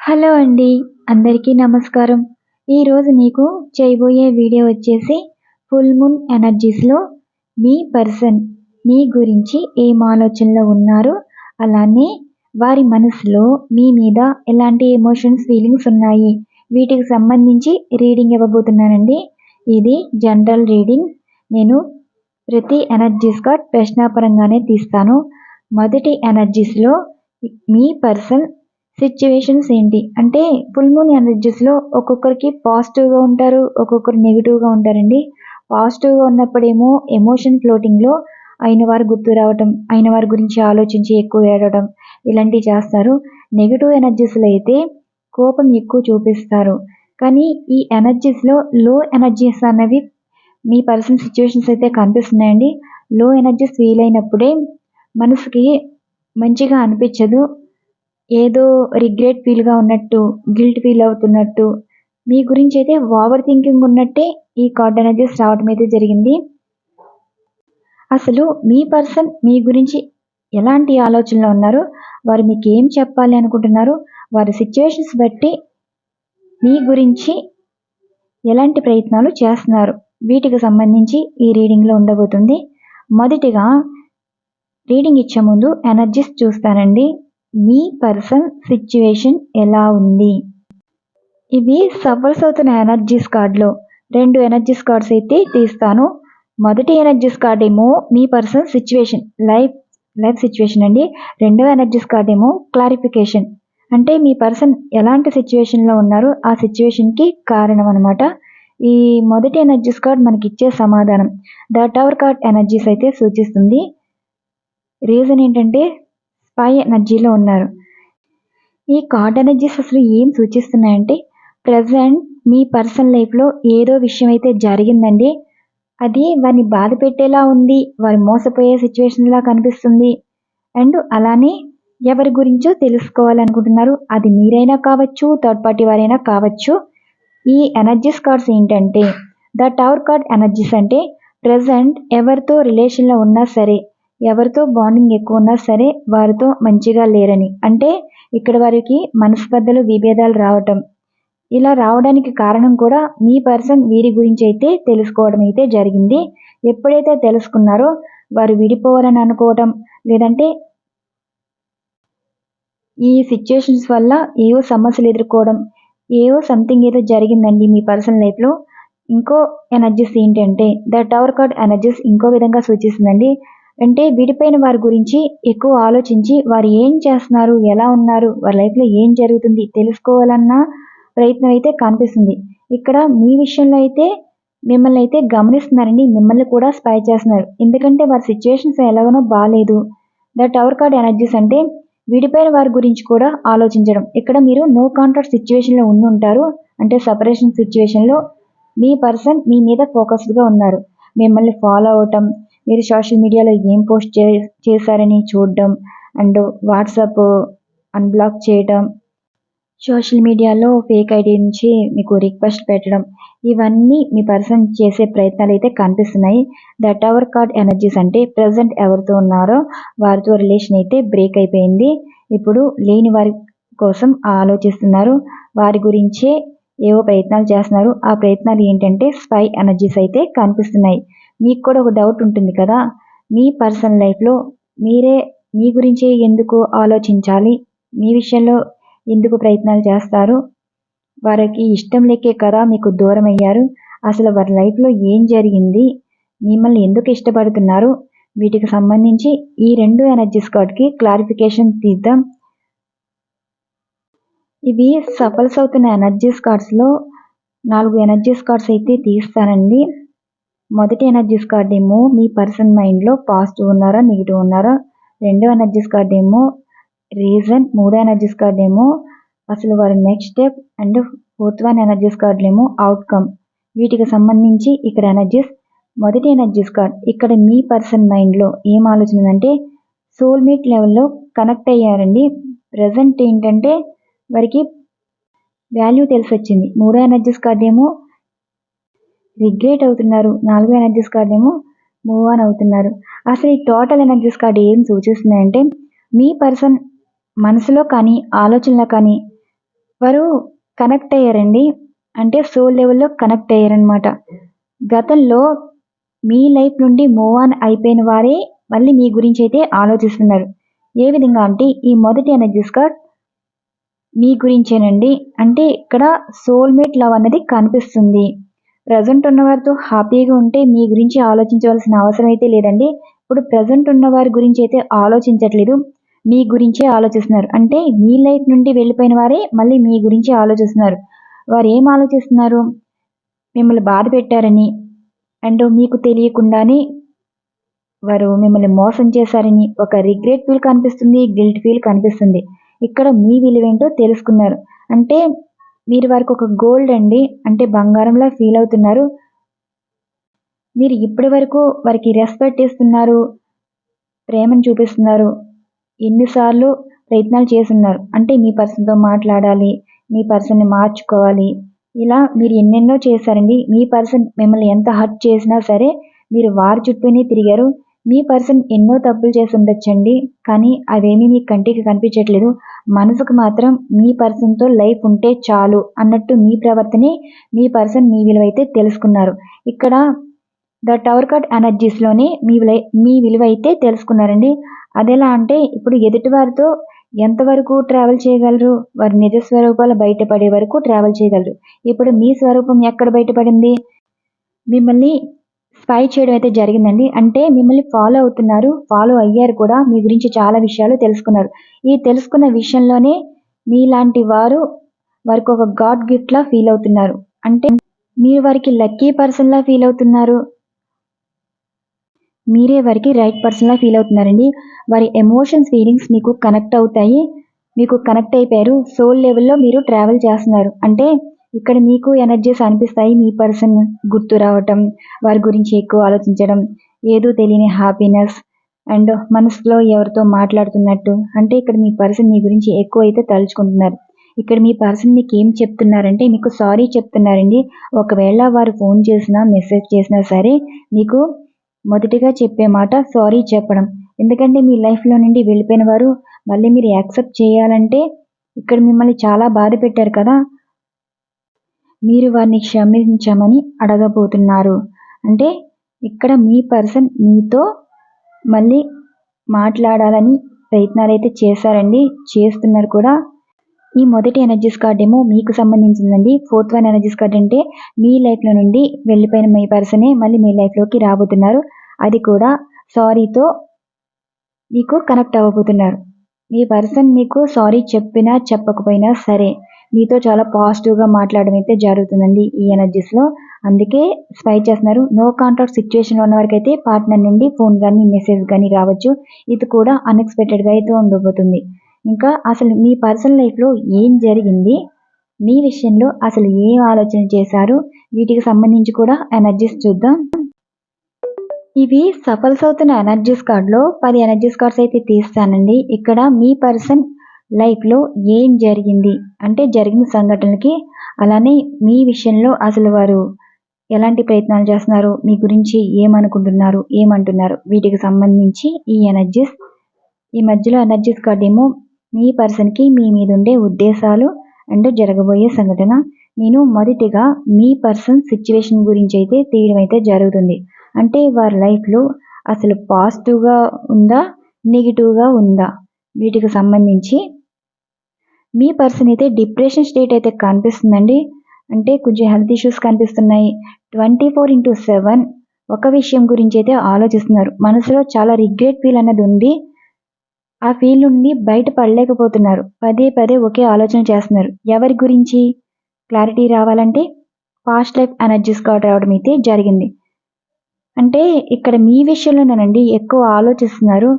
Hello అండి. అందరికీ నమస్కారం. ఈరోజు మీకు చేయబోయే వీడియో వచ్చేసి ఫుల్ మూన్ ఎనర్జీస్‌లో మీ పర్సన్ మీ గురించి ఏం ఆలోచనలో ఉన్నారు, అలానే వారి మనసులో మీ మీద ఎలాంటి ఎమోషన్స్, ఫీలింగ్స్ ఉన్నాయి, వీటికి సంబంధించి రీడింగ్ ఇవ్వబోతున్నానండి. ఇది జనరల్ రీడింగ్. నేను ప్రతి ఎనర్జీస్ కార్డ్ ప్రశ్నాపరంగానే తీస్తాను. మొదటి ఎనర్జీస్‌లో మీ పర్సన్ సిచ్యువేషన్స్ ఏంటి అంటే, ఫుల్ మూన్ ఎనర్జీస్‌లో ఒక్కొక్కరికి పాజిటివ్‌గా ఉంటారు, ఒక్కొక్కరు నెగిటివ్‌గా ఉంటారండి. పాజిటివ్‌గా ఉన్నప్పుడేమో ఎమోషన్ ఫ్లోటింగ్‌లో అయిన వారు గుర్తు రావటం, అయిన వారి గురించి ఆలోచించి ఎక్కువ ఏడవడం ఇలాంటివి చేస్తారు. నెగిటివ్ ఎనర్జీస్‌లో అయితే కోపం ఎక్కువ చూపిస్తారు. కానీ ఈ ఎనర్జీస్‌లో లో ఎనర్జీస్ అన్నవి మీ పర్సనల్ సిచ్యువేషన్స్ అయితే కనిపిస్తున్నాయండి. లో ఎనర్జీస్ ఫీల్ అయినప్పుడే మనసుకి మంచిగా అనిపించదు. ఏదో రిగ్రెట్ ఫీల్‌గా ఉన్నట్టు, గిల్ట్ ఫీల్ అవుతున్నట్టు, మీ గురించి అయితే ఓవర్ థింకింగ్ ఉన్నట్టే ఈ కార్డ్ ఎనర్జీస్ రావడం అయితే జరిగింది. అసలు మీ పర్సన్ మీ గురించి ఎలాంటి ఆలోచనలో ఉన్నారు, వారు మీకు ఏం చెప్పాలి అనుకుంటున్నారు, వారి సిచ్యువేషన్స్ బట్టి మీ గురించి ఎలాంటి ప్రయత్నాలు చేస్తున్నారు, వీటికి సంబంధించి ఈ రీడింగ్‌లో ఉండబోతుంది. మొదటిగా రీడింగ్ ఇచ్చే ముందు ఎనర్జీస్ చూస్తానండి. మీ పర్సన్ సిచ్యువేషన్ ఎలా ఉంది? ఇవి సఫర్స్ అవుతున్న ఎనర్జీస్ కార్డ్‌లో 2 ఎనర్జీస్ కార్డ్స్ అయితే తీస్తాను. మొదటి ఎనర్జీస్ కార్డ్ ఏమో మీ పర్సన్ సిచ్యువేషన్ లైఫ్ సిచ్యువేషన్ అండి. రెండవ ఎనర్జీస్ కార్డ్ ఏమో క్లారిఫికేషన్. అంటే మీ పర్సన్ ఎలాంటి సిచ్యువేషన్‌లో ఉన్నారో ఆ సిచ్యువేషన్‌కి కారణం అనమాట. ఈ మొదటి ఎనర్జీస్ కార్డ్ మనకిచ్చే సమాధానం ద టవర్ కార్డ్ ఎనర్జీస్ అయితే సూచిస్తుంది. రీజన్ ఏంటంటే స్పై ఎనర్జీలో ఉన్నారు. ఈ కార్డ్ ఎనర్జీస్ అసలు ఏం సూచిస్తున్నాయంటే, ప్రెజెంట్ మీ పర్సనల్ లైఫ్‌లో ఏదో విషయం అయితే జరిగిందండి. అది వారిని బాధ పెట్టేలా ఉంది. వారు మోసపోయే సిచ్యువేషన్‌లా కనిపిస్తుంది. అండ్ అలానే ఎవరి గురించో తెలుసుకోవాలనుకుంటున్నారు. అది మీరైనా కావచ్చు, థర్డ్ పార్టీ వారైనా కావచ్చు. ఈ ఎనర్జీస్ కార్డ్స్ ఏంటంటే, ద టవర్ కార్డ్ ఎనర్జీస్ అంటే ప్రెజెంట్ ఎవరితో రిలేషన్‌లో ఉన్నా సరే, ఎవరితో బాండింగ్ ఎక్కువ ఉన్నా సరే వారితో మంచిగా లేరని. అంటే ఇక్కడ వారికి మనస్పర్ధలు, విభేదాలు రావటం. ఇలా రావడానికి కారణం కూడా మీ పర్సన్ వీరి గురించి అయితే తెలుసుకోవడం అయితే జరిగింది. ఎప్పుడైతే తెలుసుకున్నారో వారు విడిపోవాలని అనుకోవటం, లేదంటే ఈ సిచ్యుయేషన్స్ వల్ల ఏవో సమస్యలు ఎదుర్కోవడం, ఏవో సంథింగ్ ఏదో జరిగిందండి మీ పర్సనల్ లైఫ్‌లో. ఇంకో ఎనర్జీస్ ఏంటంటే, ద టవర్ కార్డ్ ఎనర్జీస్ ఇంకో విధంగా సూచిస్తుందండి. అంటే విడిపోయిన వారి గురించి ఎక్కువ ఆలోచించి వారు ఏం చేస్తున్నారు, ఎలా ఉన్నారు, వారి లైఫ్‌లో ఏం జరుగుతుంది తెలుసుకోవాలన్న ప్రయత్నం అయితే కనిపిస్తుంది. ఇక్కడ మీ విషయంలో అయితే మిమ్మల్ని అయితే గమనిస్తున్నారండి. మిమ్మల్ని కూడా స్పై చేస్తున్నారు. ఎందుకంటే వారి సిచ్యుయేషన్స్ ఎలాగనో బాలేదు. ద టవర్ కార్డ్ ఎనర్జీస్ అంటే విడిపోయిన వారి గురించి కూడా ఆలోచించడం. ఇక్కడ మీరు నో కాంటాక్ట్ సిచ్యువేషన్‌లో ఉండుంటారు. అంటే సెపరేషన్ సిచ్యువేషన్‌లో మీ పర్సన్ మీ మీద ఫోకస్డ్‌గా ఉన్నారు. మిమ్మల్ని ఫాలో అవ్వటం, మీరు సోషల్ మీడియాలో ఏం పోస్ట్ చేశారని చూడడం, అండ్ వాట్సాప్ అన్‌బ్లాక్ చేయడం, సోషల్ మీడియాలో ఫేక్ ఐడీ నుంచి మీకు రిక్వెస్ట్ పెట్టడం, ఇవన్నీ మీ పర్సన్ చేసే ప్రయత్నాలైతే కనిపిస్తున్నాయి. ద టవర్ కార్డ్ ఎనర్జీస్ అంటే ప్రెజెంట్ ఎవరితో ఉన్నారో వారితో రిలేషన్ అయితే బ్రేక్ అయిపోయింది. ఇప్పుడు లేని వారి కోసం ఆలోచిస్తున్నారు. వారి గురించే ఏవో ప్రయత్నాలు చేస్తున్నారు. ఆ ప్రయత్నాలు ఏంటంటే స్పై ఎనర్జీస్ అయితే కనిపిస్తున్నాయి. మీకు కూడా ఒక డౌట్ ఉంటుంది కదా, మీ పర్సనల్ లైఫ్‌లో మీరే మీ గురించే ఎందుకు ఆలోచించాలి? మీ విషయంలో ఎందుకు ప్రయత్నాలు చేస్తారు? వారికి ఇష్టం లేకే కదా మీకు దూరమయ్యారు. అసలు వారి లైఫ్‌లో ఏం జరిగింది? మిమ్మల్ని ఎందుకు ఇష్టపడుతున్నారు? వీటికి సంబంధించి ఈ 2 ఎనర్జీస్ కార్డ్‌కి క్లారిఫికేషన్ తీద్దాం. ఇవి సఫల్స్ అవుతున్న ఎనర్జీస్ కార్డ్స్‌లో 4 ఎనర్జీస్ కార్డ్స్ అయితే తీస్తానండి. మొదటి ఎనర్జీస్ కార్డ్ ఏమో మీ పర్సన్ మైండ్‌లో పాజిటివ్ ఉన్నారా, నెగెటివ్ ఉన్నారా? రెండో ఎనర్జీస్ కార్డ్ ఏమో రీజన్, మూడో ఎనర్జీస్ కార్డ్ ఏమో అసలు వారి next step, and fourth one energies కార్డులేమో అవుట్‌కమ్. వీటికి సంబంధించి ఇక్కడ ఎనర్జీస్. మొదటి ఎనర్జీస్ కార్డ్ ఇక్కడ మీ పర్సన్ మైండ్‌లో ఏం ఆలోచన ఉందంటే, సోల్‌మేట్ లెవెల్‌లో కనెక్ట్ అయ్యారండి. ప్రెజెంట్ ఏంటంటే వారికి వాల్యూ తెలిసొచ్చింది. మూడో ఎనర్జీస్ కార్డ్ ఏమో రిగ్రెట్ అవుతున్నారు. నాలుగో ఎనర్జీస్ కార్డ్ ఏమో మూవ్ ఆన్ అవుతున్నారు. అసలు ఈ టోటల్ ఎనర్జీస్ కార్డ్ ఏం సూచిస్తున్నాయంటే, మీ పర్సన్ మనసులో కానీ, ఆలోచనలో కానీ వారు కనెక్ట్ అయ్యారండి. అంటే సోల్ లెవెల్‌లో కనెక్ట్ అయ్యారనమాట. గతంలో మీ లైఫ్ నుండి మూవ్ ఆన్ అయిపోయిన వారే మళ్ళీ మీ గురించైతే ఆలోచిస్తున్నారు. ఏ విధంగా అంటే ఈ మొదటి ఎనర్జీస్ కార్డ్ మీ గురించేనండి. అంటే ఇక్కడ సోల్‌మేట్ లవ్ అన్నది కనిపిస్తుంది. ప్రెజెంట్ ఉన్నవారితో హ్యాపీగా ఉంటే మీ గురించి ఆలోచించవలసిన అవసరం అయితే లేదండి. ఇప్పుడు ప్రెజెంట్ ఉన్నవారి గురించైతే ఆలోచించట్లేదు. మీ గురించే ఆలోచిస్తున్నారు. అంటే మీ లైఫ్ నుండి వెళ్ళిపోయిన వారే మళ్ళీ మీ గురించి ఆలోచిస్తున్నారు. వారేం ఆలోచిస్తున్నారు? మిమ్మల్ని బాధ పెట్టారని, అండ్ మీకు తెలియకుండానే వారు మిమ్మల్ని మోసం చేశారని ఒక రిగ్రెట్ ఫీల్ కనిపిస్తుంది. గిల్ట్ ఫీల్ కనిపిస్తుంది. ఇక్కడ మీ విలువేంటో తెలుసుకున్నారు. అంటే మీరు వారికి ఒక గోల్డ్ అండి. అంటే బంగారంలా ఫీల్ అవుతున్నారు. మీరు ఇప్పటి వరకు వారికి రెస్పెక్ట్ ఇస్తున్నారు. ప్రేమను చూపిస్తున్నారు. ఎన్నిసార్లు ప్రయత్నాలు చేసున్నారు. అంటే మీ పర్సన్‌తో మాట్లాడాలి. మీ పర్సన్‌ని మార్చుకోవాలి. ఇలా మీరు ఎన్నెన్నో చేశారండి. మీ పర్సన్ మిమ్మల్ని ఎంత హర్ట్ చేసినా సరే మీరు వారి చుట్టూనే తిరిగారు. మీ పర్సన్ ఎన్నో తప్పులు చేసి ఉండొచ్చండి. కానీ అవేమీ మీ కంటికి కనిపించట్లేదు. మనసుకు మాత్రం మీ పర్సన్‌తో లైఫ్ ఉంటే చాలు అన్నట్టు మీ ప్రవర్తనే మీ పర్సన్ మీ విలువైతే తెలుసుకున్నారు. ఇక్కడ ద టవర్ కార్డ్ ఎనర్జీస్‌లోనే మీ విలువ అయితే తెలుసుకున్నారండి. అదెలా అంటే ఇప్పుడు ఎదుటి వారితో ఎంతవరకు ట్రావెల్ చేయగలరు? వారి నిజ స్వరూపాలు బయటపడే వరకు ట్రావెల్ చేయగలరు. ఇప్పుడు మీ స్వరూపం ఎక్కడ బయటపడింది? మిమ్మల్ని స్పై చేయడం అయితే జరిగిందండి. అంటే మిమ్మల్ని ఫాలో అవుతున్నారు. ఫాలో అయ్యారు కూడా. మీ గురించి చాలా విషయాలు తెలుసుకున్నారు. ఈ తెలుసుకున్న విషయంలోనే మీలాంటి వారు వారికొక గాడ్ గిఫ్ట్‌లా ఫీల్ అవుతున్నారు. అంటే మీరు వారికి లక్కీ పర్సన్‌లా ఫీల్ అవుతున్నారు. మీరే వారికి రైట్ పర్సన్‌లా ఫీల్ అవుతున్నారండి. వారి ఎమోషన్స్, ఫీలింగ్స్ మీకు కనెక్ట్ అవుతాయి. మీకు కనెక్ట్ అయిపోయారు. సోల్ లెవెల్‌లో మీరు ట్రావెల్ చేస్తున్నారు. అంటే ఇక్కడ మీకు ఎనర్జీస్ అనిపిస్తాయి. మీ పర్సన్ గుర్తు రావటం, వారి గురించి ఎక్కువ ఆలోచించడం, ఏదో తెలియని హ్యాపీనెస్ అండ్ మనసులో ఎవరితో మాట్లాడుతున్నట్టు. అంటే ఇక్కడ మీ పర్సన్ మీ గురించి ఎక్కువైతే తలుచుకుంటున్నారు. ఇక్కడ మీ పర్సన్ మీకేం చెప్తున్నారంటే మీకు సారీ చెప్తున్నారండి. ఒకవేళ వారు ఫోన్ చేసినా, మెసేజ్ చేసినా సరే మీకు మొదటిగా చెప్పే మాట సారీ చెప్పడం. ఎందుకంటే మీ లైఫ్‌లో నుండి వెళ్ళిపోయిన వారు మళ్ళీ మీరు యాక్సెప్ట్ చేయాలంటే ఇక్కడ మిమ్మల్ని చాలా బాధ పెట్టారు కదా! మీరు వారిని క్షమించమని అడగబోతున్నారు. అంటే ఇక్కడ మీ పర్సన్ మీతో మళ్ళీ మాట్లాడాలని ప్రయత్నాలైతే చేశారండి. చేస్తున్నారు కూడా. ఈ మొదటి ఎనర్జీస్ కార్డ్ ఏమో మీకు సంబంధించిందండి. ఫోర్త్ వన్ ఎనర్జీస్ కార్డ్ అంటే మీ లైఫ్‌లో నుండి వెళ్ళిపోయిన మీ పర్సనే మళ్ళీ మీ లైఫ్‌లోకి రాబోతున్నారు. అది కూడా సారీతో మీకు కనెక్ట్ అవ్వబోతున్నారు. మీ పర్సన్ మీకు సారీ చెప్పినా, చెప్పకపోయినా సరే మీతో చాలా పాజిటివ్‌గా మాట్లాడడం అయితే జరుగుతుందండి ఈ ఎనర్జీస్‌లో. అందుకే స్పై చేస్తున్నారు. నో కాంటాక్ట్ సిట్యుయేషన్‌లో ఉన్న వారికైతే పార్ట్నర్ నుండి ఫోన్ గానీ, మెసేజ్ గానీ రావచ్చు. ఇది కూడా అన్‌ఎక్స్‌పెక్టెడ్‌గా అయితే ఉండబోతుంది. ఇంకా అసలు మీ పర్సనల్ లైఫ్‌లో ఏం జరిగింది? మీ విషయంలో అసలు ఏం ఆలోచన చేశారు? వీటికి సంబంధించి కూడా ఎనర్జీస్ చూద్దాం. ఇవి సఫల్స్ అవుతున్న ఎనర్జీస్ కార్డ్‌లో 10 ఎనర్జీస్ కార్డ్స్ అయితే తీస్తానండి. ఇక్కడ మీ పర్సన్ లైఫ్‌లో ఏం జరిగింది? అంటే జరిగిన సంఘటనలకి, అలానే మీ విషయంలో అసలు వారు ఎలాంటి ప్రయత్నాలు చేస్తున్నారు? మీ గురించి ఏమనుకుంటున్నారు? ఏమంటున్నారు? వీటికి సంబంధించి ఈ ఎనర్జీస్. ఈ మధ్యలో ఎనర్జీస్ కార్డ్ ఏమో మీ పర్సన్‌కి మీ మీద ఉండే ఉద్దేశాలు అండ్ జరగబోయే సంఘటన. నేను మొదటిగా మీ పర్సన్ సిట్యుయేషన్ గురించి అయితే తీయడం అయితే జరుగుతుంది. అంటే వారి లైఫ్‌లో అసలు పాజిటివ్‌గా ఉందా? నెగెటివ్‌గా ఉందా? వీటికి సంబంధించి మీ పర్సన్ అయితే డిప్రెషన్ స్టేట్ అయితే కనిపిస్తుందండి. అంటే కొంచెం హెల్త్ ఇష్యూస్ కనిపిస్తున్నాయి. 24/7 ఒక విషయం గురించి అయితే ఆలోచిస్తున్నారు. మనసులో చాలా రిగ్రెట్ ఫీల్ అన్నది ఉంది. ఆ ఫీల్ నుండి బయట పడలేకపోతున్నారు. పదే పదే ఒకే ఆలోచన చేస్తున్నారు. ఎవరి గురించి? క్లారిటీ రావాలంటే పాస్ట్ లైఫ్ ఎనర్జీస్ కార్డ్ రావడం అయితే జరిగింది. అంటే ఇక్కడ మీ విషయంలోనేనండి ఎక్కువ ఆలోచిస్తున్నారు.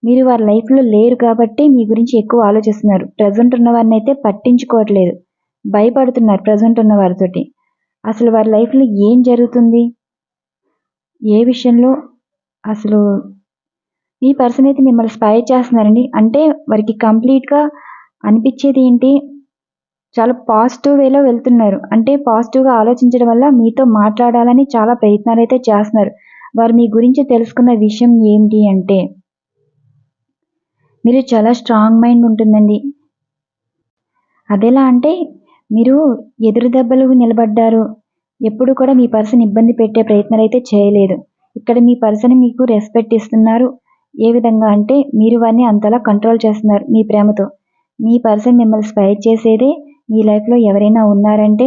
మీరు వారి లైఫ్‌లో లేరు కాబట్టి మీ గురించి ఎక్కువ ఆలోచిస్తున్నారు. ప్రెజెంట్ ఉన్న వారినైతే పట్టించుకోవట్లేదు. భయపడుతున్నారు ప్రెజెంట్ ఉన్న వారితోటి. అసలు వారి లైఫ్‌లో ఏం జరుగుతుంది? ఏ విషయంలో అసలు ఈ పర్సన్ అయితే మిమ్మల్ని స్పై చేస్తున్నారండి. అంటే వారికి కంప్లీట్‌గా అనిపిచ్చేది ఏంటి? చాలా పాజిటివ్ వేలో వెళ్తున్నారు. అంటే పాజిటివ్‌గా ఆలోచించడం వల్ల మీతో మాట్లాడాలని చాలా ప్రయత్నాలైతే చేస్తున్నారు. వారు మీ గురించి తెలుసుకున్న విషయం ఏంటి అంటే, మీరు చాలా స్ట్రాంగ్ మైండ్ ఉంటుందండి. అదెలా అంటే మీరు ఎదురు దెబ్బలు నిలబడ్డారు. ఎప్పుడు కూడా మీ పర్సన్ ఇబ్బంది పెట్టే ప్రయత్నాలైతే చేయలేదు. ఇక్కడ మీ పర్సన్ మీకు రెస్పెక్ట్ ఇస్తున్నారు. ఏ విధంగా అంటే మీరు వారిని అంతలా కంట్రోల్ చేస్తున్నారు మీ ప్రేమతో. మీ పర్సన్ మిమ్మల్ని స్పైర్ చేసేదే మీ లైఫ్‌లో ఎవరైనా ఉన్నారంటే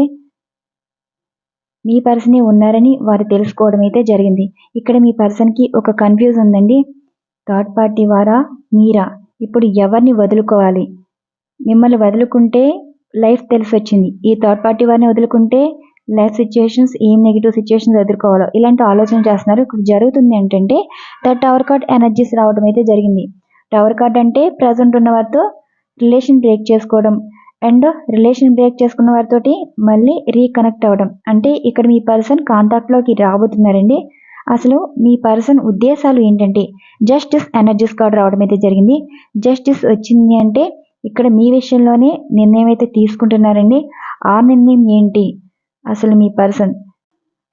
మీ పర్సనే ఉన్నారని వారు తెలుసుకోవడం అయితే జరిగింది. ఇక్కడ మీ పర్సన్‌కి ఒక కన్‌ఫ్యూజ్ ఉందండి. థర్డ్ పార్టీ వారా? మీరా? ఇప్పుడు ఎవరిని వదులుకోవాలి? మిమ్మల్ని వదులుకుంటే లైఫ్ తెలిసొచ్చింది. ఈ థర్డ్ పార్టీ వారిని వదులుకుంటే లైఫ్ సిట్యుయేషన్స్ ఏం నెగెటివ్ సిట్యుయేషన్స్ ఎదుర్కోవాలో ఇలాంటి ఆలోచన చేస్తున్నారు. ఇక్కడ జరుగుతుంది ఏంటంటే టవర్ కార్డ్ ఎనర్జీస్ రావడం అయితే జరిగింది. టవర్ కార్డ్ అంటే ప్రజెంట్ ఉన్న వారితో రిలేషన్ బ్రేక్ చేసుకోవడం అండ్ రిలేషన్ బ్రేక్ చేసుకున్న వారితోటి మళ్ళీ రీకనెక్ట్ అవ్వడం. అంటే ఇక్కడ మీ పర్సన్ కాంటాక్ట్‌లోకి రాబోతున్నారండి. అసలు మీ పర్సన్ ఉద్దేశాలు ఏంటంటే జస్టిస్ ఎనర్జీస్ కార్డ్ రావడం అయితే జరిగింది. జస్టిస్ వచ్చింది అంటే ఇక్కడ మీ విషయంలోనే నిర్ణయం అయితే తీసుకుంటున్నారండి. ఆ నిర్ణయం ఏంటి? అసలు మీ పర్సన్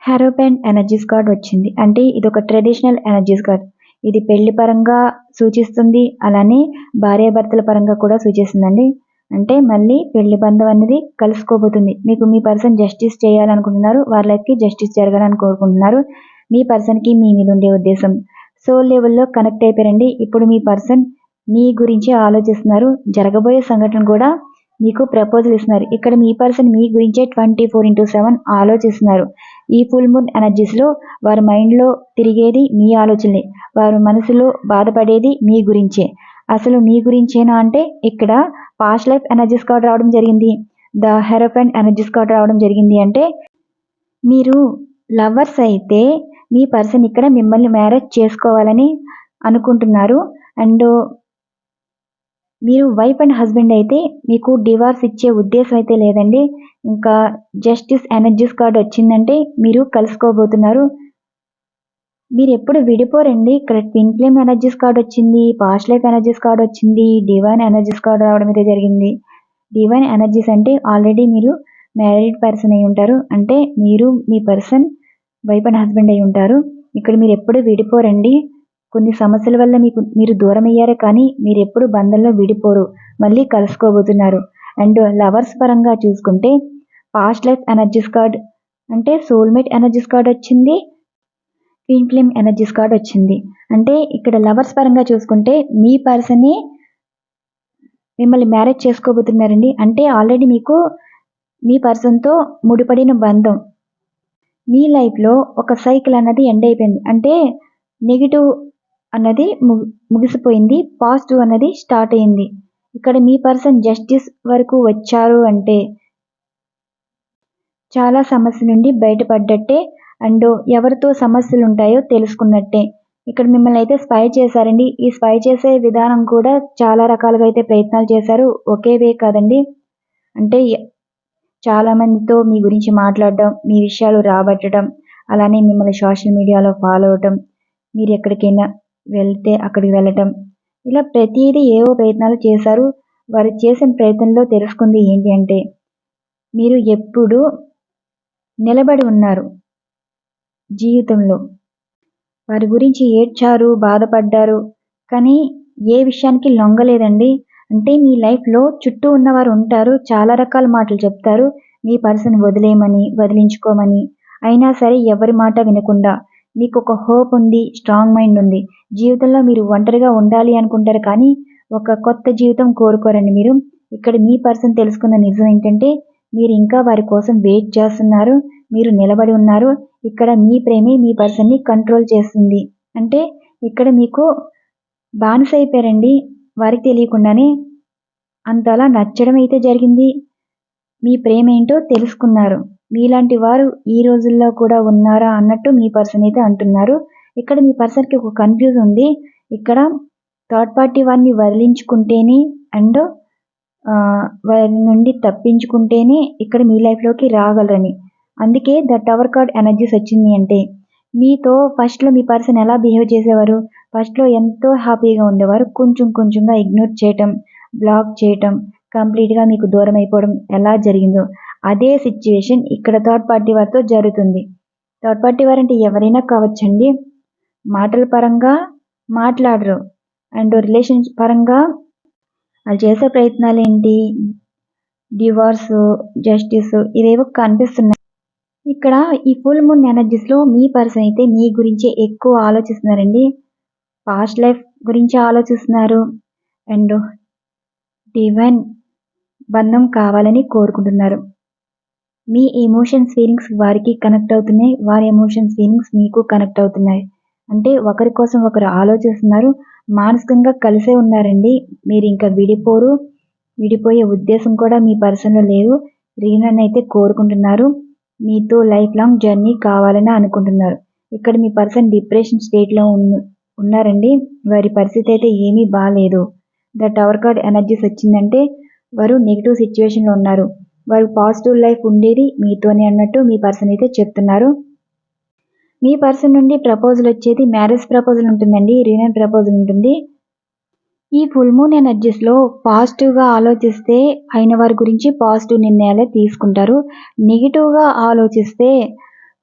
హెరోపెంట్ ఎనర్జీస్ కార్డ్ వచ్చింది. అంటే ఇదొక ట్రెడిషనల్ ఎనర్జీస్ కార్డ్. ఇది పెళ్లి పరంగా సూచిస్తుంది. అలానే భార్యాభర్తల పరంగా కూడా సూచిస్తుందండి. అంటే మళ్ళీ పెళ్లి బంధం అనేది కలుసుకోబోతుంది. మీకు మీ పర్సన్ జస్టిస్ చేయాలనుకుంటున్నారు. వారి లైఫ్‌కి జస్టిస్ జరగాలని కోరుకుంటున్నారు. మీ పర్సన్‌కి మీ మీద ఉండే ఉద్దేశం సోల్ లెవెల్‌లో కనెక్ట్ అయిపోయారండి. ఇప్పుడు మీ పర్సన్ మీ గురించి ఆలోచిస్తున్నారు. జరగబోయే సంఘటన కూడా మీకు ప్రపోజల్ ఇస్తున్నారు. ఇక్కడ మీ పర్సన్ మీ గురించే 24/7 ఆలోచిస్తున్నారు. ఈ ఫుల్ మూన్ ఎనర్జీస్‌లో వారి మైండ్‌లో తిరిగేది మీ ఆలోచనలే. వారి మనసులో బాధపడేది మీ గురించే. అసలు మీ గురించేనా అంటే ఇక్కడ పాస్ట్ లైఫ్ ఎనర్జీస్ కార్డ్ రావడం జరిగింది. ద హెరోఫెంట్ ఎనర్జీస్ కార్డ్ రావడం జరిగింది. అంటే మీరు లవర్స్ అయితే మీ పర్సన్ ఇక్కడ మిమ్మల్ని మ్యారేజ్ చేసుకోవాలని అనుకుంటున్నారు. అండ్ మీరు వైఫ్ అండ్ హస్బెండ్ అయితే మీకు డివార్స్ ఇచ్చే ఉద్దేశం అయితే లేదండి. ఇంకా జస్టిస్ ఎనర్జీస్ కార్డ్ వచ్చిందంటే మీరు కలుసుకోబోతున్నారు. మీరెప్పుడు విడిపోరండి. ఇక్కడ ట్విన్ ఫ్లేమ్ ఎనర్జీస్ కార్డ్ వచ్చింది. పాస్ట్ లైఫ్ ఎనర్జీస్ కార్డ్ వచ్చింది. డివైన్ ఎనర్జీస్ కార్డ్ రావడం అయితే జరిగింది. డివైన్ ఎనర్జీస్ అంటే ఆల్రెడీ మీరు మ్యారీడ్ పర్సన్ అయి ఉంటారు. అంటే మీరు మీ పర్సన్ వైఫ్ అండ్ హస్బెండ్ అయి ఉంటారు. ఇక్కడ మీరు ఎప్పుడు విడిపోరండి. కొన్ని సమస్యల వల్ల మీరు దూరం అయ్యారే కానీ మీరెప్పుడు బంధంలో విడిపోరు. మళ్ళీ కలుసుకోబోతున్నారు. అండ్ లవర్స్ పరంగా చూసుకుంటే పాస్ట్ లైఫ్ ఎనర్జీస్ కార్డ్ అంటే సోల్‌మేట్ ఎనర్జీస్ కార్డ్ వచ్చింది. ట్విన్ ఫ్లేమ్ ఎనర్జీస్ కార్డ్ వచ్చింది. అంటే ఇక్కడ లవర్స్ పరంగా చూసుకుంటే మీ పర్సనే మిమ్మల్ని మ్యారేజ్ చేసుకోబోతున్నారండి. అంటే ఆల్రెడీ మీకు మీ పర్సన్‌తో ముడిపడిన బంధం మీ లైఫ్‌లో ఒక సైకిల్ అన్నది ఎండ్ అయిపోయింది. అంటే నెగెటివ్ అన్నది ముగిసిపోయింది. పాజిటివ్ అన్నది స్టార్ట్ అయింది. ఇక్కడ మీ పర్సన్ జస్టిస్ వరకు వచ్చారు అంటే చాలా సమస్య నుండి బయటపడ్డట్టే. అండ్ ఎవరితో సమస్యలు ఉంటాయో తెలుసుకున్నట్టే. ఇక్కడ మిమ్మల్ని అయితే స్పై చేశారండి. ఈ స్పై చేసే విధానం కూడా చాలా రకాలుగా అయితే ప్రయత్నాలు చేశారు. ఒకే వే కాదండి. అంటే చాలా మందితో మీ గురించి మాట్లాడడం, మీ విషయాలు రాబట్టడం, అలానే మిమ్మల్ని సోషల్ మీడియాలో ఫాలో అవ్వటం, మీరు ఎక్కడికైనా వెళ్తే అక్కడికి వెళ్ళటం, ఇలా ప్రతీదీ ఏవో ప్రయత్నాలు చేశారు. వారు చేసిన ప్రయత్నంలో తెలుసుకుంది ఏంటి అంటే మీరు ఎప్పుడు నిలబడి ఉన్నారు జీవితంలో. వారి గురించి ఏడ్చారు, బాధపడ్డారు. కానీ ఏ విషయానికి లొంగలేదండి. అంటే మీ లైఫ్‌లో చుట్టూ ఉన్నవారు ఉంటారు. చాలా రకాల మాటలు చెప్తారు. మీ పర్సన్ వదిలేయమని, వదిలించుకోమని. అయినా సరే ఎవరి మాట వినకుండా మీకొక హోప్ ఉంది. స్ట్రాంగ్ మైండ్ ఉంది. జీవితంలో మీరు ఒంటరిగా ఉండాలి అనుకుంటారు కానీ ఒక కొత్త జీవితం కోరుకోరండి మీరు. ఇక్కడ మీ పర్సన్ తెలుసుకున్న నిజం ఏంటంటే మీరు ఇంకా వారి కోసం వెయిట్ చేస్తున్నారు. మీరు నిలబడి ఉన్నారు. ఇక్కడ మీ ప్రేమే మీ పర్సన్‌ని కంట్రోల్ చేస్తుంది. అంటే ఇక్కడ మీకు బానిస అయిపోయారండి. వారికి తెలియకుండానే అంతలా నచ్చడం అయితే జరిగింది. మీ ప్రేమేంటో తెలుసుకున్నారు. మీలాంటి వారు ఈ రోజుల్లో కూడా ఉన్నారా అన్నట్టు మీ పర్సన్ అయితే అంటున్నారు. ఇక్కడ మీ పర్సన్‌కి ఒక కన్‌ఫ్యూజ్ ఉంది. ఇక్కడ థర్డ్ పార్టీ వారిని వదిలించుకుంటేనే అండ్ వారి నుండి తప్పించుకుంటేనే ఇక్కడ మీ లైఫ్‌లోకి రాగలరని. అందుకే ద టవర్ కార్డ్ ఎనర్జీస్ వచ్చింది అంటే మీతో ఫస్ట్‌లో మీ పర్సన్ ఎలా బిహేవ్ చేసేవారు? ఫస్ట్‌లో ఎంతో హ్యాపీగా ఉండేవారు. కొంచెం కొంచెంగా ఇగ్నోర్ చేయటం, బ్లాక్ చేయటం, కంప్లీట్‌గా మీకు దూరం అయిపోవడం ఎలా జరిగిందో అదే సిట్యుయేషన్ ఇక్కడ థర్డ్ పార్టీ వారితో జరుగుతుంది. థర్డ్ పార్టీ వారంటే ఎవరైనా కావచ్చండి. మాటల పరంగా మాట్లాడరు. అండ్ రిలేషన్స్ పరంగా వాళ్ళు చేసే ప్రయత్నాలేంటి? డివోర్స్, జస్టిస్ ఇవేవో కనిపిస్తున్నాయి. ఇక్కడ ఈ ఫుల్ మూన్ ఎనర్జీస్ లో మీ పర్సన్ అయితే మీ గురించి ఎక్కువ ఆలోచిస్తున్నారండి. పాస్ట్ లైఫ్ గురించి ఆలోచిస్తున్నారు అండ్ డివైన్ బంధం కావాలని కోరుకుంటున్నారు. మీ ఎమోషన్స్ ఫీలింగ్స్ వారికి కనెక్ట్ అవుతున్నాయి, వారి ఎమోషన్స్ ఫీలింగ్స్ మీకు కనెక్ట్ అవుతున్నాయి. అంటే ఒకరి కోసం ఒకరు ఆలోచిస్తున్నారు, మానసికంగా కలిసే ఉన్నారండి. మీరు ఇంకా విడిపోరు, విడిపోయే ఉద్దేశం కూడా మీ పర్సన్లో లేదు. రీయూనియన్ అయితే కోరుకుంటున్నారు, మీతో లైఫ్ లాంగ్ జర్నీ కావాలని అనుకుంటున్నారు. ఇక్కడ మీ పర్సన్ డిప్రెషన్ స్టేట్లో ఉన్నారండి. వారి పరిస్థితి అయితే ఏమీ బాగాలేదు. ద టవర్ కార్డ్ ఎనర్జీస్ వచ్చిందంటే వారు నెగిటివ్ సిచ్యువేషన్లో ఉన్నారు. వారు పాజిటివ్ లైఫ్ ఉండేది మీతోనే అన్నట్టు మీ పర్సన్ అయితే చెప్తున్నారు. మీ పర్సన్ నుండి ప్రపోజల్ వచ్చేది మ్యారేజ్ ప్రపోజల్ ఉంటుందండి, రీయూనియన్ ప్రపోజల్ ఉంటుంది. ఈ ఫుల్ మూన్ ఎనర్జీస్లో పాజిటివ్గా ఆలోచిస్తే అయిన వారి గురించి పాజిటివ్ నిర్ణయాలే తీసుకుంటారు. నెగిటివ్గా ఆలోచిస్తే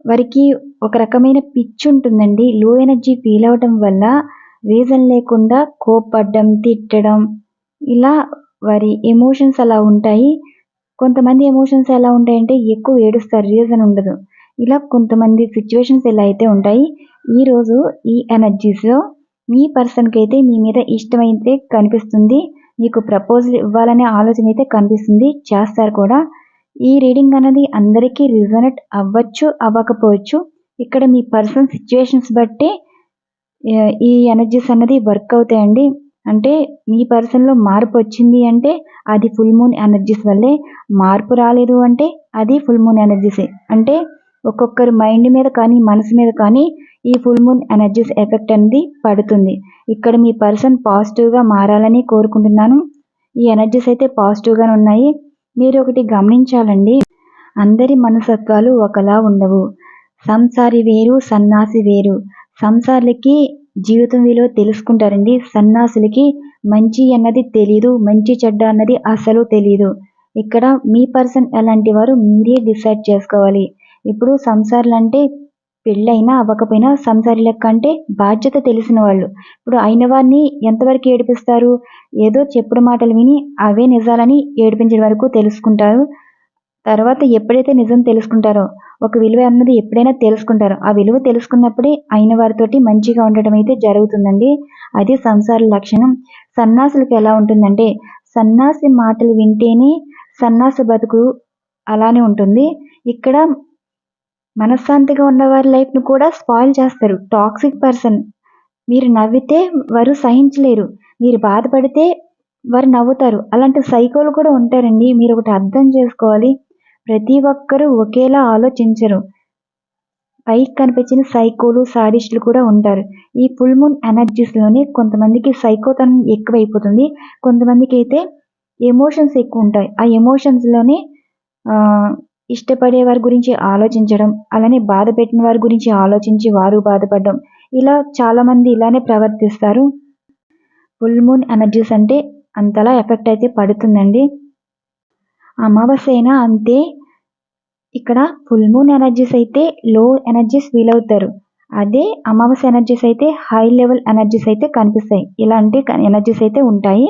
వారికి ఒక రకమైన పిచ్చి ఉంటుందండి. లో ఎనర్జీ ఫీల్ అవటం వల్ల రీజన్ లేకుండా కోప్పడ్డం, తిట్టడం, ఇలా వారి ఎమోషన్స్ అలా ఉంటాయి. కొంతమంది ఎమోషన్స్ ఎలా ఉంటాయంటే ఎక్కువ ఏడుస్తారు, రీజన్ ఉండదు. ఇలా కొంతమంది సిచ్యువేషన్స్ ఇలా అయితే ఉంటాయి. ఈరోజు ఈ ఎనర్జీస్లో మీ పర్సన్కి అయితే మీ మీద ఇష్టమైతే కనిపిస్తుంది, మీకు ప్రపోజల్ ఇవ్వాలనే ఆలోచన అయితే కనిపిస్తుంది, చేస్తారు కూడా. ఈ రీడింగ్ అనేది అందరికీ రిజనెట్ అవ్వచ్చు, అవ్వకపోవచ్చు. ఇక్కడ మీ పర్సన్ సిచ్యువేషన్స్ బట్టి ఈ ఎనర్జీస్ అన్నది వర్క్ అవుతాయండి. అంటే మీ పర్సన్లో మార్పు వచ్చింది అంటే అది ఫుల్ మూన్ ఎనర్జీస్ వల్లే, మార్పు రాలేదు అంటే అది ఫుల్ మూన్ ఎనర్జీసే. అంటే ఒక్కొక్కరి మైండ్ మీద కానీ మనసు మీద కానీ ఈ ఫుల్ మూన్ ఎనర్జీస్ ఎఫెక్ట్ అనేది పడుతుంది. ఇక్కడ మీ పర్సన్ పాజిటివ్గా మారాలని కోరుకుంటున్నాను. ఈ ఎనర్జీస్ అయితే పాజిటివ్గానే ఉన్నాయి. మీరు ఒకటి గమనించాలండి, అందరి మనస్తత్వాలు ఒకలా ఉండవు. సంసారి వేరు, సన్యాసి వేరు. సంసారులకి జీవితం విలువ తెలుసుకుంటారండి, సన్యాసులకి మంచి అన్నది తెలీదు, మంచి చెడ్డ అన్నది అసలు తెలీదు. ఇక్కడ మీ పర్సన్ ఎలాంటి వారు మీరే డిసైడ్ చేసుకోవాలి. ఇప్పుడు సంసారులు అంటే పెళ్ళైనా అవ్వకపోయినా సంసారి లెక్క అంటే బాధ్యత తెలిసిన వాళ్ళు. ఇప్పుడు అయిన వారిని ఎంతవరకు ఏడిపిస్తారు? ఏదో చెప్పుడు మాటలు విని అవే నిజాలని ఏడిపించే వరకు తెలుసుకుంటారు. తర్వాత ఎప్పుడైతే నిజం తెలుసుకుంటారో, ఒక విలువ అన్నది ఎప్పుడైనా తెలుసుకుంటారో, ఆ విలువ తెలుసుకున్నప్పుడే అయిన వారితోటి మంచిగా ఉండటం అయితే జరుగుతుందండి. అది సంసార లక్షణం. సన్యాసులకు ఎలా ఉంటుందంటే సన్యాసి మాటలు వింటేనే సన్యాసి బతుకు అలానే ఉంటుంది. ఇక్కడ మనశ్శాంతిగా ఉన్న వారి లైఫ్ను కూడా స్పాయిల్ చేస్తారు. Toxic person. మీరు నవ్వితే వారు సహించలేరు, మీరు బాధపడితే వారు నవ్వుతారు. అలాంటి సైకోలు కూడా ఉంటారండి. మీరు ఒకటి అర్థం చేసుకోవాలి, ప్రతి ఒక్కరూ ఒకేలా ఆలోచించరు. పైకి కనిపించిన సైకోలు, సాడిస్టులు కూడా ఉంటారు. ఈ ఫుల్ మూన్ ఎనర్జీస్లోనే కొంతమందికి సైకోతనం ఎక్కువైపోతుంది, కొంతమందికి అయితే ఎమోషన్స్ ఎక్కువ ఉంటాయి. ఆ ఎమోషన్స్లోనే ఇష్టపడే వారి గురించి ఆలోచించడం, అలానే బాధ పెట్టిన వారి గురించి ఆలోచించి వారు బాధపడడం, ఇలా చాలామంది ఇలానే ప్రవర్తిస్తారు. ఫుల్ మూన్ ఎనర్జీస్ అంటే అంతలా ఎఫెక్ట్ అయితే పడుతుందండి. అమావాస్య అయినా అంతే. ఇక్కడ ఫుల్ మూన్ ఎనర్జీస్ అయితే లో ఎనర్జీస్ ఫీల్ అవుతారు, అదే అమావాస్య ఎనర్జీస్ అయితే హై లెవెల్ ఎనర్జీస్ అయితే కనిపిస్తాయి. ఇలాంటి ఎనర్జీస్ అయితే ఉంటాయి.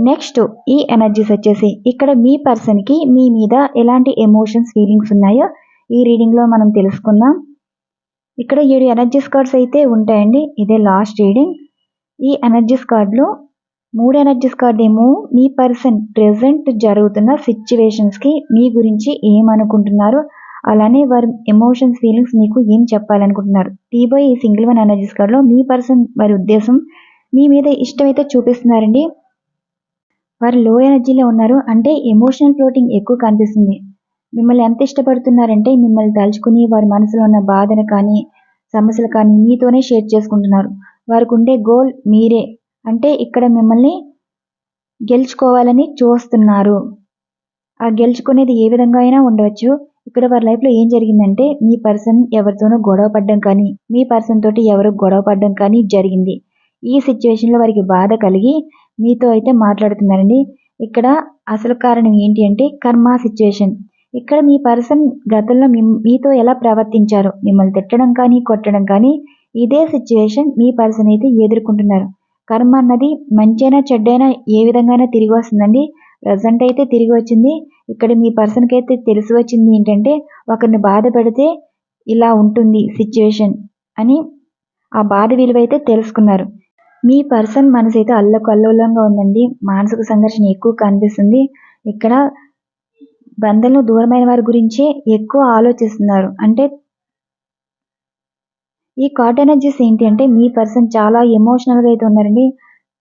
నెక్స్ట్ ఈ ఎనర్జీస్ వచ్చేసి ఇక్కడ మీ పర్సన్కి మీ మీద ఎలాంటి ఎమోషన్స్, ఫీలింగ్స్ ఉన్నాయో ఈ రీడింగ్లో మనం తెలుసుకుందాం. ఇక్కడ 7 ఎనర్జీస్ కార్డ్స్ అయితే ఉంటాయండి. ఇదే లాస్ట్ రీడింగ్. ఈ ఎనర్జీస్ కార్డులో 3 ఎనర్జీస్ కార్డు ఏమో మీ పర్సన్ ప్రెజెంట్ జరుగుతున్న సిచ్యువేషన్స్కి మీ గురించి ఏమనుకుంటున్నారు, అలానే వారి ఎమోషన్స్, ఫీలింగ్స్ మీకు ఏం చెప్పాలనుకుంటున్నారు. తీబోయ్ ఈ సింగిల్ వన్ ఎనర్జీస్ కార్డులో మీ పర్సన్ వారి ఉద్దేశం మీ మీద ఇష్టం అయితే చూపిస్తున్నారండి. వారు లో ఎనర్జీలో ఉన్నారు, అంటే ఎమోషనల్ ఫ్లోటింగ్ ఎక్కువ కనిపిస్తుంది. మిమ్మల్ని ఎంత ఇష్టపడుతున్నారంటే మిమ్మల్ని తలుచుకుని వారి మనసులో ఉన్న బాధను కానీ సమస్యలు కానీ మీతోనే షేర్ చేసుకుంటున్నారు. వారికి ఉండే గోల్ మీరే, అంటే ఇక్కడ మిమ్మల్ని గెలుచుకోవాలని చూస్తున్నారు. ఆ గెలుచుకునేది ఏ విధంగా అయినా ఉండవచ్చు. ఇక్కడ వారి లైఫ్లో ఏం జరిగిందంటే మీ పర్సన్ ఎవరితోనో గొడవ పడడం కానీ మీ పర్సన్ తోటి ఎవరు గొడవ పడడం కానీ జరిగింది. ఈ సిచ్యువేషన్లో వారికి బాధ కలిగి మీతో అయితే మాట్లాడుతున్నారండి. ఇక్కడ అసలు కారణం ఏంటి అంటే కర్మ సిచ్యువేషన్. ఇక్కడ మీ పర్సన్ గతంలో మీతో ఎలా ప్రవర్తించారో, మిమ్మల్ని తిట్టడం కానీ కొట్టడం కానీ, ఇదే సిచ్యువేషన్ మీ పర్సన్ అయితే ఎదుర్కొంటున్నారు. కర్మ అన్నది మంచైనా చెడ్డైనా ఏ విధంగా తిరిగి వస్తుందండి. ప్రజెంట్ అయితే తిరిగి వచ్చింది. ఇక్కడ మీ పర్సన్కి అయితే తెలిసి వచ్చింది ఏంటంటే ఒకరిని బాధ పెడితే ఇలా ఉంటుంది సిచ్యువేషన్ అని ఆ బాధ విలువ అయితే తెలుసుకున్నారు. మీ పర్సన్ మనసు అయితే అల్లకల్లోలంగా ఉందండి. మానసిక సంఘర్షణ ఎక్కువ కనిపిస్తుంది. ఇక్కడ బంధంలో దూరమైన వారి గురించే ఎక్కువ ఆలోచిస్తున్నారు. అంటే ఈ కార్డ్ ఎనర్జీస్ ఏంటి అంటే మీ పర్సన్ చాలా ఎమోషనల్గా అయితే ఉన్నారండి.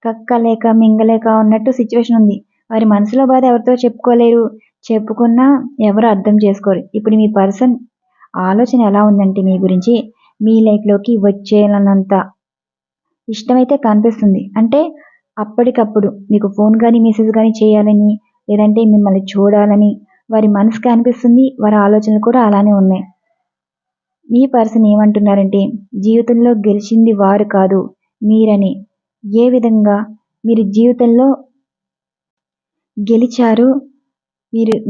కక్కలేక మింగలేక ఉన్నట్టు సిచ్యువేషన్ ఉంది. వారి మనసులో బాధ ఎవరితో చెప్పుకోలేరు. చెప్పుకున్నా ఎవరు అర్థం చేసుకోరు. ఇప్పుడు మీ పర్సన్ ఆలోచన ఎలా ఉందంటే మీ గురించి మీ లైఫ్లోకి వచ్చేయాలన్నంత ఇష్టమైతే కనిపిస్తుంది. అంటే అప్పటికప్పుడు మీకు ఫోన్ కానీ మెసేజ్ కానీ చేయాలని లేదంటే మిమ్మల్ని చూడాలని వారి మనసుకి అనిపిస్తుంది. వారి ఆలోచనలు కూడా అలానే ఉన్నాయి. మీ పర్సన్ ఏమంటున్నారంటే జీవితంలో గెలిచింది వారు కాదు మీరని. ఏ విధంగా మీరు జీవితంలో గెలిచారు,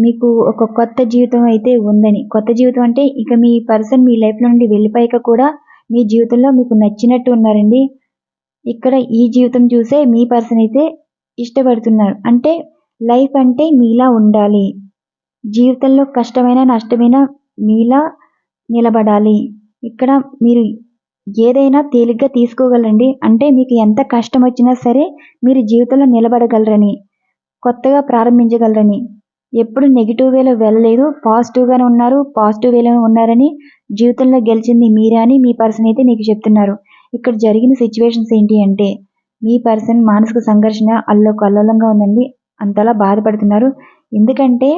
మీకు ఒక కొత్త జీవితం అయితే ఉందని. కొత్త జీవితం అంటే ఇక మీ పర్సన్ మీ లైఫ్లో నుండి వెళ్ళిపోయాక కూడా మీ జీవితంలో మీకు నచ్చినట్టు ఉన్నారండి. ఇక్కడ ఈ జీవితం చూసే మీ పర్సన్ అయితే ఇష్టపడుతున్నారు. అంటే లైఫ్ అంటే మీలా ఉండాలి, జీవితంలో కష్టమైన నష్టమైన మీలా నిలబడాలి. ఇక్కడ మీరు ఏదైనా తేలిగ్గా తీసుకోగలరండి. అంటే మీకు ఎంత కష్టం వచ్చినా సరే మీరు జీవితంలో నిలబడగలరని, కొత్తగా ప్రారంభించగలరని. ఎప్పుడు నెగిటివ్ వేలో వెళ్ళలేదు, పాజిటివ్గానే ఉన్నారు. పాజిటివ్ వేలో ఉన్నారని, జీవితంలో గెలిచింది మీరే అని మీ పర్సన్ అయితే మీకు చెప్తున్నారు. ఇక్కడ జరిగిన సిచ్యువేషన్స్ ఏంటి అంటే మీ పర్సన్ మానసిక సంఘర్షణ అల్లకల్లోలంగా ఉందండి. అంతలా బాధపడుతున్నారు. ఎందుకంటే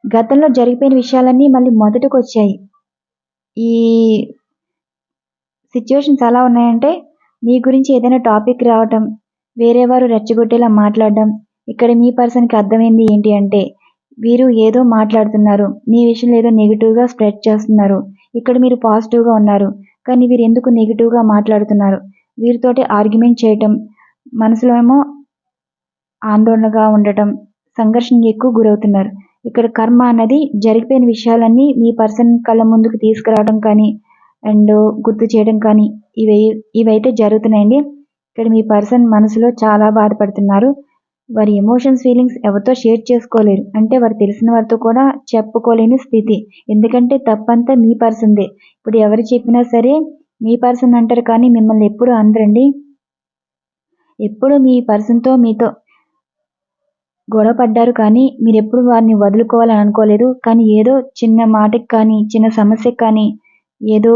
గతంలో జరిగిపోయిన విషయాలన్నీ మళ్ళీ మొదటికి వచ్చాయి. ఈ సిచ్యువేషన్స్ ఎలా ఉన్నాయంటే మీ గురించి ఏదైనా టాపిక్ రావటం, వేరే వారు రెచ్చగొట్టేలా మాట్లాడడం. ఇక్కడ మీ పర్సన్కి అర్థమైంది ఏంటి అంటే వీరు ఏదో మాట్లాడుతున్నారు, మీ విషయంలో ఏదో నెగిటివ్గా స్ప్రెడ్ చేస్తున్నారు. ఇక్కడ మీరు పాజిటివ్గా ఉన్నారు, కానీ వీరు ఎందుకు నెగిటివ్గా మాట్లాడుతున్నారు. వీరితోటి ఆర్గ్యుమెంట్ చేయటం, మనసులో ఏమో ఆందోళనగా ఉండటం, సంఘర్షణకి ఎక్కువ గురవుతున్నారు. ఇక్కడ కర్మ అన్నది జరిగిపోయిన విషయాలన్నీ మీ పర్సన్ కళ్ళ ముందుకు తీసుకురావడం కానీ అండ్ గుర్తు చేయడం కానీ ఇవైతే జరుగుతున్నాయండి. ఇక్కడ మీ పర్సన్ మనసులో చాలా బాధపడుతున్నారు. వారి ఎమోషన్స్ ఫీలింగ్స్ ఎవరితో షేర్ చేసుకోలేరు. అంటే వారు తెలిసిన వారితో కూడా చెప్పుకోలేని స్థితి. ఎందుకంటే తప్పంతా మీ పర్సన్దే. ఇప్పుడు ఎవరు చెప్పినా సరే మీ పర్సన్ అంటారు, కానీ మిమ్మల్ని ఎప్పుడు అనరండి. ఎప్పుడు మీ పర్సన్తో మీతో గొడవ పడ్డారు, కానీ మీరు ఎప్పుడు వారిని వదులుకోవాలని అనుకోలేదు. కానీ ఏదో చిన్న మాటకి కానీ చిన్న సమస్యకి కానీ ఏదో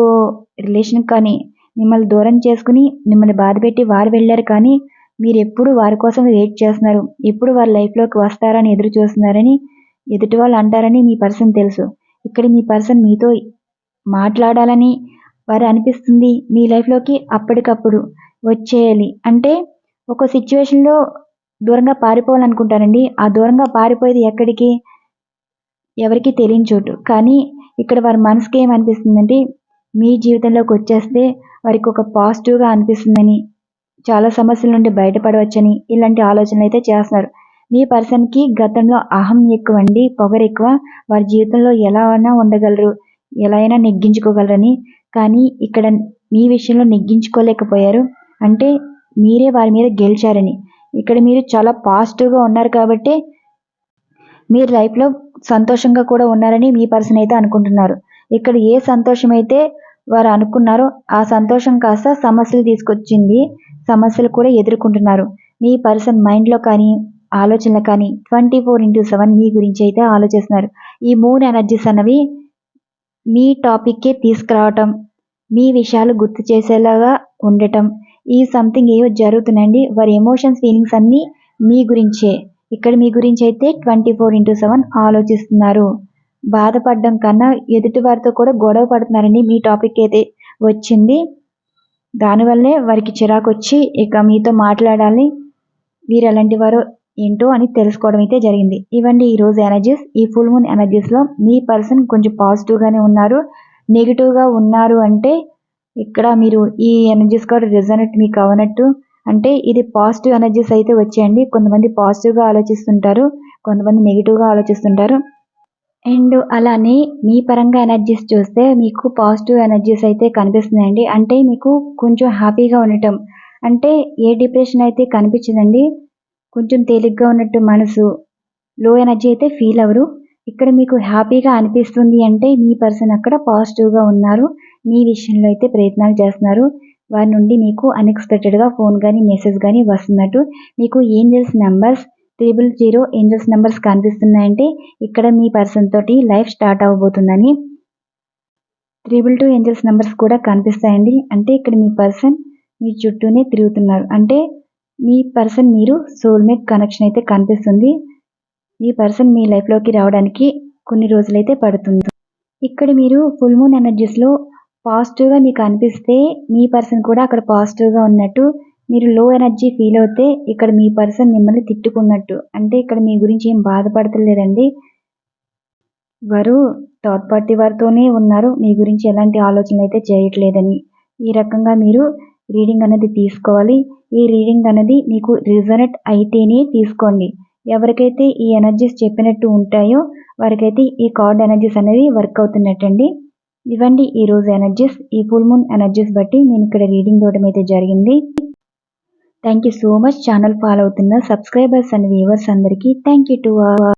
రిలేషన్కి కానీ మిమ్మల్ని దూరం చేసుకుని మిమ్మల్ని బాధ పెట్టి వారు వెళ్ళారు. కానీ మీరు ఎప్పుడు వారి కోసం వెయిట్ చేస్తున్నారు, ఎప్పుడు వారి లైఫ్లోకి వస్తారని ఎదురు చూస్తున్నారని ఎదుటి వాళ్ళు అంటారని మీ పర్సన్ తెలుసు. ఇక్కడ మీ పర్సన్ మీతో మాట్లాడాలని వారు అనిపిస్తుంది. మీ లైఫ్లోకి అప్పటికప్పుడు వచ్చేయాలి అంటే ఒక సిచ్యువేషన్లో దూరంగా పారిపోవాలనుకుంటారండి. ఆ దూరంగా పారిపోయేది ఎక్కడికి, ఎవరికి తెలియని చోటు. కానీ ఇక్కడ వారి మనసుకి ఏమనిపిస్తుందంటే మీ జీవితంలోకి వచ్చేస్తే వారికి ఒక పాజిటివ్గా అనిపిస్తుందని, చాలా సమస్యల నుండి బయటపడవచ్చని ఇలాంటి ఆలోచనలు అయితే చేస్తున్నారు. మీ పర్సన్కి గతంలో అహం ఎక్కువ అండి, పొగరు ఎక్కువ. వారి జీవితంలో ఎలా అయినా ఉండగలరు, ఎలా అయినా నెగ్గించుకోగలరని. కానీ ఇక్కడ మీ విషయంలో నెగ్గించుకోలేకపోయారు. అంటే మీరే వారి మీద గెలిచారని. ఇక్కడ మీరు చాలా పాజిటివ్గా ఉన్నారు కాబట్టి మీరు లైఫ్లో సంతోషంగా కూడా ఉన్నారని మీ పర్సన్ అయితే అనుకుంటున్నారు. ఇక్కడ ఏ సంతోషం అయితే వారు అనుకున్నారో ఆ సంతోషం కాస్త సమస్యలు తీసుకొచ్చింది. సమస్యలు కూడా ఎదుర్కొంటున్నారు. మీ పర్సన్ మైండ్లో కానీ ఆలోచనలు కానీ 24/7 మీ గురించి అయితే ఆలోచిస్తున్నారు. ఈ 3 ఎనర్జీస్ అన్నవి మీ టాపిక్కే తీసుకురావటం, మీ విషయాలు గుర్తు చేసేలాగా ఉండటం, ఈ సంథింగ్ ఏవో జరుగుతున్నాయండి. వారి ఎమోషన్స్ ఫీలింగ్స్ అన్నీ మీ గురించే. ఇక్కడ మీ గురించి అయితే 24/7 ఆలోచిస్తున్నారు. బాధపడడం కన్నా ఎదుటి వారితో కూడా గొడవ పడుతున్నారండి. మీ టాపిక్ అయితే వచ్చింది, దానివల్లే వారికి చిరాకు వచ్చి ఇక మీతో మాట్లాడాలి, వీరు ఎలాంటి వారో ఏంటో అని తెలుసుకోవడం అయితే జరిగింది. ఇవండి ఈరోజు ఎనర్జీస్. ఈ ఫుల్ మూన్ ఎనర్జీస్లో మీ పర్సన్ కొంచెం పాజిటివ్గానే ఉన్నారు. నెగిటివ్గా ఉన్నారు అంటే ఇక్కడ మీరు ఈ ఎనర్జీస్ కూడా రిజనెట్ మీకు అవనట్టు. అంటే ఇది పాజిటివ్ ఎనర్జీస్ అయితే వచ్చాయండి. కొంతమంది పాజిటివ్గా ఆలోచిస్తుంటారు, కొంతమంది నెగిటివ్గా ఆలోచిస్తుంటారు. అండ్ అలానే మీ పరంగా ఎనర్జీస్ చూస్తే మీకు పాజిటివ్ ఎనర్జీస్ అయితే కనిపిస్తున్నాయండి. అంటే మీకు కొంచెం హ్యాపీగా ఉండటం, అంటే ఏ డిప్రెషన్ అయితే కనిపించదండి. కొంచెం తేలిగ్గా ఉన్నట్టు మనసు, లో ఎనర్జీ అయితే ఫీల్ అవ్వరు. ఇక్కడ మీకు హ్యాపీగా అనిపిస్తుంది అంటే మీ పర్సన్ అక్కడ పాజిటివ్గా ఉన్నారు. మీ విషయంలో అయితే ప్రయత్నాలు చేస్తున్నారు. వారి నుండి మీకు అన్ఎక్స్పెక్టెడ్గా ఫోన్ కానీ మెసేజ్ కానీ వస్తున్నట్టు మీకు ఏంజల్స్ నెంబర్స్ 000 ఏంజల్స్ నెంబర్స్ కనిపిస్తున్నాయంటే ఇక్కడ మీ పర్సన్ తోటి లైఫ్ స్టార్ట్ అవ్వబోతుందని. 222 ఏంజల్స్ నెంబర్స్ కూడా కనిపిస్తాయండి. అంటే ఇక్కడ మీ పర్సన్ మీ చుట్టూనే తిరుగుతున్నారు. అంటే మీ పర్సన్ మీరు సోల్మేట్ కనెక్షన్ అయితే కనిపిస్తుంది. మీ పర్సన్ మీ లైఫ్లోకి రావడానికి కొన్ని రోజులైతే పడుతుంది. ఇక్కడ మీరు ఫుల్ మూన్ ఎనర్జీస్లో పాజిటివ్గా మీకు అనిపిస్తే మీ పర్సన్ కూడా అక్కడ పాజిటివ్గా ఉన్నట్టు. మీరు లో ఎనర్జీ ఫీల్ అవుతే ఇక్కడ మీ పర్సన్ మిమ్మల్ని తిట్టుకున్నట్టు. అంటే ఇక్కడ మీ గురించి ఏం బాధపడతలేదండి. వారు థర్డ్ పార్టీ వారితోనే ఉన్నారు. మీ గురించి ఎలాంటి ఆలోచనలు అయితే చేయట్లేదని. ఈ రకంగా మీరు రీడింగ్ అనేది తీసుకోవాలి. ఈ రీడింగ్ అనేది మీకు రిజనెట్ అయితేనే తీసుకోండి. ఎవరికైతే ఈ ఎనర్జీస్ చెప్పినట్టు ఉంటాయో వారికైతే ఈ కార్డ్ ఎనర్జీస్ అనేవి వర్క్ అవుతున్నట్టండి. ఇవ్వండి ఈరోజు ఎనర్జీస్. ఈ ఫుల్ మూన్ ఎనర్జీస్ బట్టి నేను ఇక్కడ రీడింగ్ ఇవ్వడం అయితే జరిగింది. Thank you so much. Channel follow అవుతున్న సబ్స్క్రైబర్స్ అండ్ వ్యూవర్స్ అందరికీ థ్యాంక్ యూ టు